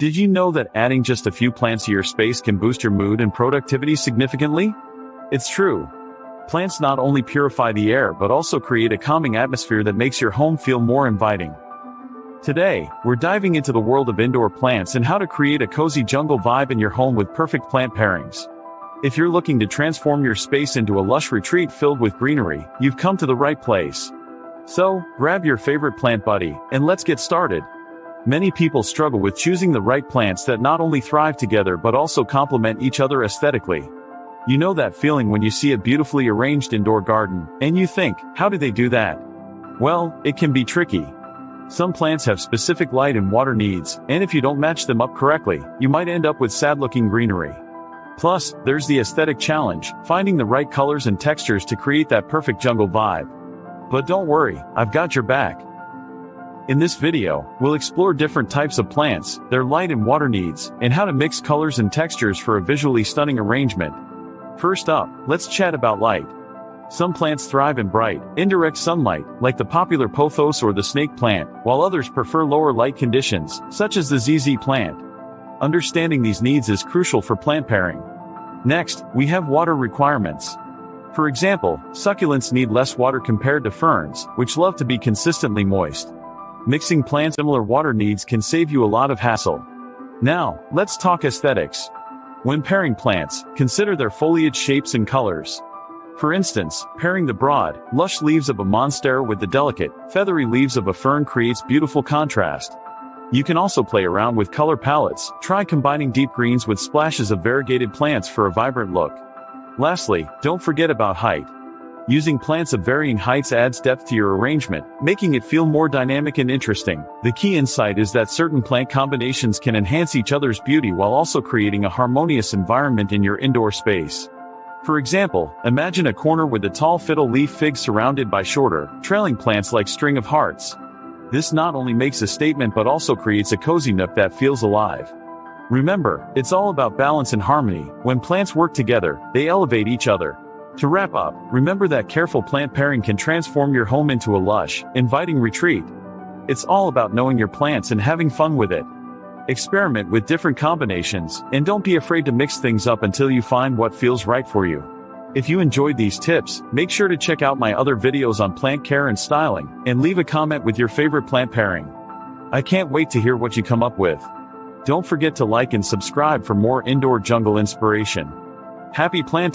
Did you know that adding just a few plants to your space can boost your mood and productivity significantly? It's true. Plants not only purify the air but also create a calming atmosphere that makes your home feel more inviting. Today, we're diving into the world of indoor plants and how to create a cozy jungle vibe in your home with perfect plant pairings. If you're looking to transform your space into a lush retreat filled with greenery, you've come to the right place. So, grab your favorite plant buddy, and let's get started. Many people struggle with choosing the right plants that not only thrive together but also complement each other aesthetically. You know that feeling when you see a beautifully arranged indoor garden, and you think, how do they do that? Well, it can be tricky. Some plants have specific light and water needs, and if you don't match them up correctly, you might end up with sad-looking greenery. Plus, there's the aesthetic challenge, finding the right colors and textures to create that perfect jungle vibe. But don't worry, I've got your back. In this video, we'll explore different types of plants, their light and water needs, and how to mix colors and textures for a visually stunning arrangement. First up, let's chat about light. Some plants thrive in bright, indirect sunlight, like the popular pothos or the snake plant, while others prefer lower light conditions, such as the ZZ plant. Understanding these needs is crucial for plant pairing. Next, we have water requirements. For example, succulents need less water compared to ferns, which love to be consistently moist. Mixing plants' similar water needs can save you a lot of hassle. Now, let's talk aesthetics. When pairing plants, consider their foliage shapes and colors. For instance, pairing the broad, lush leaves of a monstera with the delicate, feathery leaves of a fern creates beautiful contrast. You can also play around with color palettes, try combining deep greens with splashes of variegated plants for a vibrant look. Lastly, don't forget about height. Using plants of varying heights adds depth to your arrangement, making it feel more dynamic and interesting. The key insight is that certain plant combinations can enhance each other's beauty while also creating a harmonious environment in your indoor space. For example, imagine a corner with a tall fiddle leaf fig surrounded by shorter, trailing plants like string of hearts. This not only makes a statement but also creates a cozy nook that feels alive. Remember, it's all about balance and harmony. When plants work together, they elevate each other. To wrap up, remember that careful plant pairing can transform your home into a lush, inviting retreat. It's all about knowing your plants and having fun with it. Experiment with different combinations, and don't be afraid to mix things up until you find what feels right for you. If you enjoyed these tips, make sure to check out my other videos on plant care and styling, and leave a comment with your favorite plant pairing. I can't wait to hear what you come up with. Don't forget to like and subscribe for more indoor jungle inspiration. Happy planting!